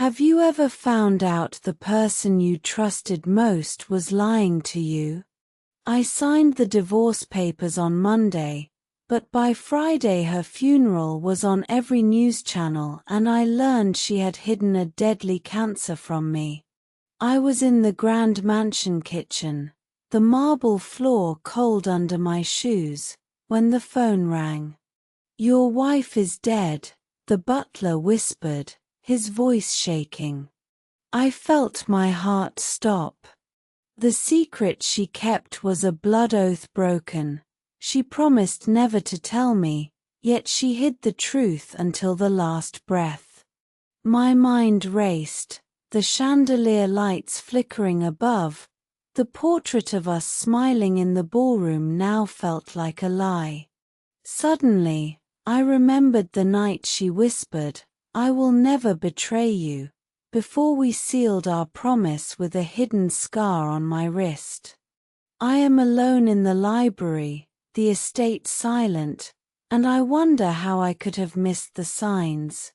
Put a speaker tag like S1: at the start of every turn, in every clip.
S1: Have you ever found out the person you trusted most was lying to you? I signed the divorce papers on Monday, but by Friday her funeral was on every news channel and I learned she had hidden a deadly cancer from me. I was in the grand mansion kitchen, the marble floor cold under my shoes, when the phone rang. "Your wife is dead," the butler whispered, his voice shaking. I felt my heart stop. The secret she kept was a blood oath broken. She promised never to tell me, yet she hid the truth until the last breath. My mind raced, the chandelier lights flickering above, the portrait of us smiling in the ballroom now felt like a lie. Suddenly, I remembered the night she whispered, "I will never betray you," before we sealed our promise with a hidden scar on my wrist. I am alone in the library, the estate silent, and I wonder how I could have missed the signs.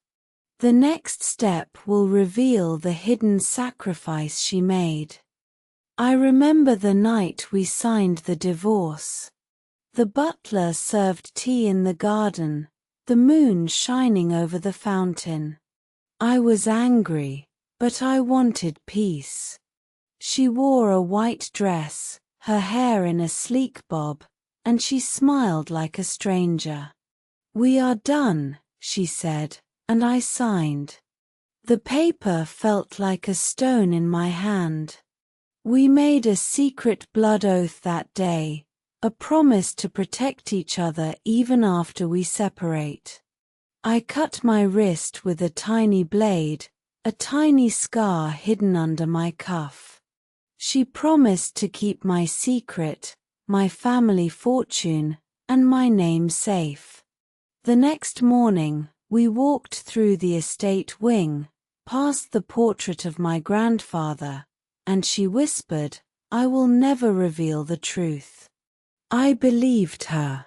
S1: The next step will reveal the hidden sacrifice she made. I remember the night we signed the divorce. The butler served tea in the garden, the moon shining over the fountain. I was angry, but I wanted peace. She wore a white dress, her hair in a sleek bob, and she smiled like a stranger. "We are done," she said, and I signed. The paper felt like a stone in my hand. We made a secret blood oath that day, a promise to protect each other even after we separate. I cut my wrist with a tiny blade, a tiny scar hidden under my cuff. She promised to keep my secret, my family fortune, and my name safe. The next morning, we walked through the estate wing, past the portrait of my grandfather, and she whispered, "I will never reveal the truth." I believed her.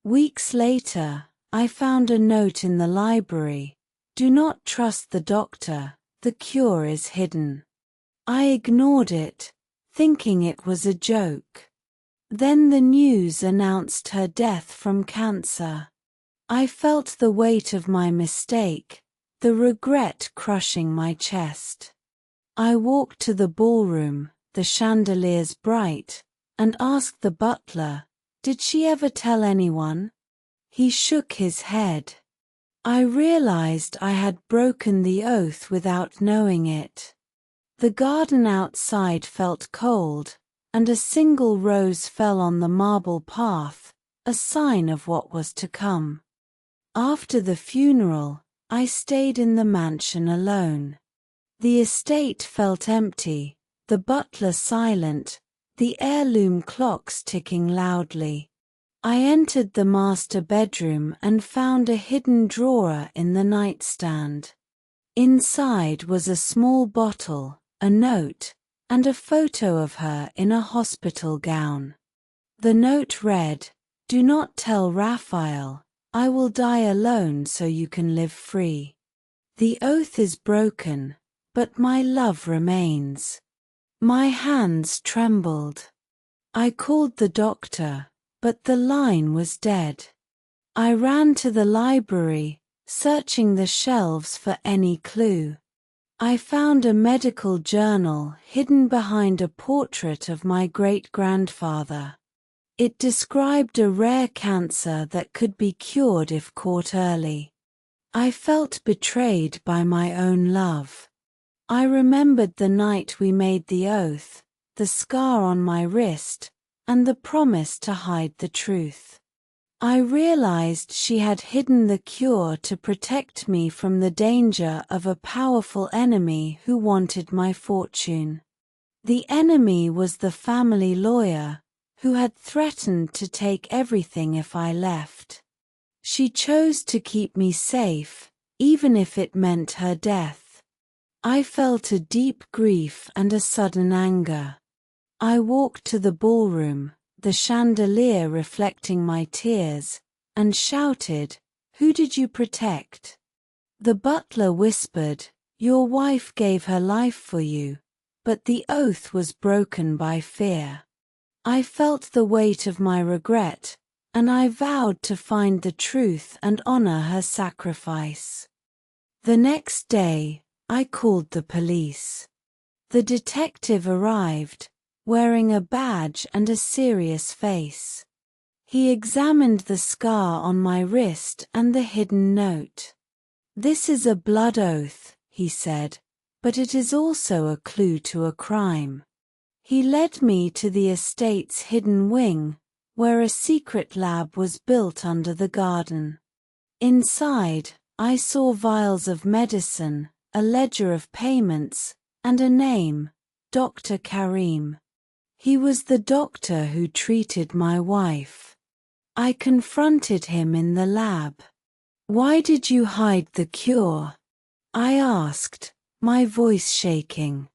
S1: Weeks later, I found a note in the library, "Do not trust the doctor, the cure is hidden." I ignored it, thinking it was a joke. Then the news announced her death from cancer. I felt the weight of my mistake, the regret crushing my chest. I walked to the ballroom, the chandeliers bright, and asked the butler, "Did she ever tell anyone?" He shook his head. I realized I had broken the oath without knowing it. The garden outside felt cold, and a single rose fell on the marble path, a sign of what was to come. After the funeral, I stayed in the mansion alone. The estate felt empty, the butler silent, the heirloom clocks ticking loudly. I entered the master bedroom and found a hidden drawer in the nightstand. Inside was a small bottle, a note, and a photo of her in a hospital gown. The note read, "Do not tell Raphael, I will die alone so you can live free. The oath is broken, but my love remains." My hands trembled. I called the doctor, but the line was dead. I ran to the library, searching the shelves for any clue. I found a medical journal hidden behind a portrait of my great-grandfather. It described a rare cancer that could be cured if caught early. I felt betrayed by my own love. I remembered the night we made the oath, the scar on my wrist, and the promise to hide the truth. I realized she had hidden the cure to protect me from the danger of a powerful enemy who wanted my fortune. The enemy was the family lawyer, who had threatened to take everything if I left. She chose to keep me safe, even if it meant her death. I felt a deep grief and a sudden anger. I walked to the ballroom, the chandelier reflecting my tears, and shouted, "Who did you protect?" The butler whispered, Your wife gave her life for you, but the oath was broken by fear. I felt the weight of my regret, and I vowed to find the truth and honor her sacrifice. The next day, I called the police. The detective arrived, wearing a badge and a serious face. He examined the scar on my wrist and the hidden note. "This is a blood oath," he said, "but it is also a clue to a crime." He led me to the estate's hidden wing, where a secret lab was built under the garden. Inside, I saw vials of medicine, a ledger of payments, and a name, Dr. Karim. He was the doctor who treated my wife. I confronted him in the lab. "Why did you hide the cure?" I asked, my voice shaking.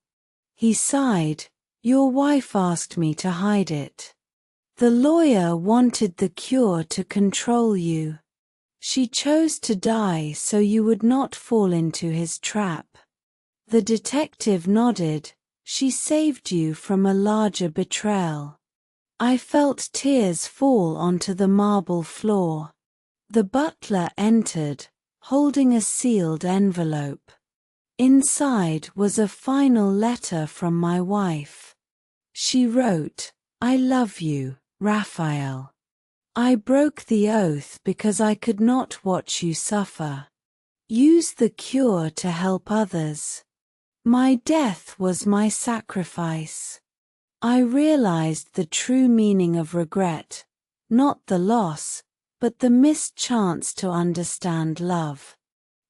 S1: He sighed. "Your wife asked me to hide it. The lawyer wanted the cure to control you. She chose to die so you would not fall into his trap." The detective nodded. "She saved you from a larger betrayal." I felt tears fall onto the marble floor. The butler entered, holding a sealed envelope. Inside was a final letter from my wife. She wrote, "I love you, Raphael. I broke the oath because I could not watch you suffer. Use the cure to help others. My death was my sacrifice." I realized the true meaning of regret, not the loss, but the missed chance to understand love.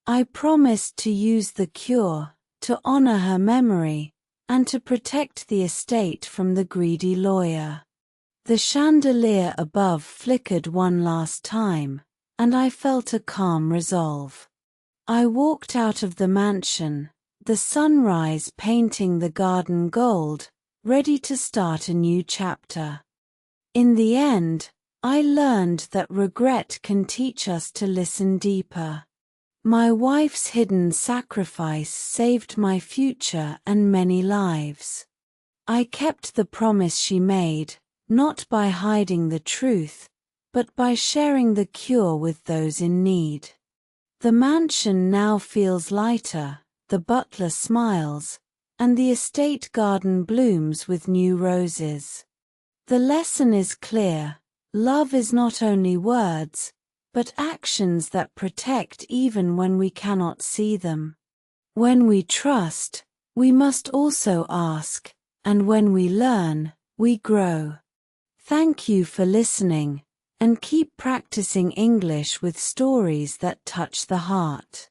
S1: I promised to use the cure, to honor her memory, and to protect the estate from the greedy lawyer. The chandelier above flickered one last time, and I felt a calm resolve. I walked out of the mansion, the sunrise painting the garden gold, ready to start a new chapter. In the end, I learned that regret can teach us to listen deeper. My wife's hidden sacrifice saved my future and many lives. I kept the promise she made, not by hiding the truth, but by sharing the cure with those in need. The mansion now feels lighter, the butler smiles, and the estate garden blooms with new roses. The lesson is clear: love is not only words, but actions that protect even when we cannot see them. When we trust, we must also ask, and when we learn, we grow. Thank you for listening, and keep practicing English with stories that touch the heart.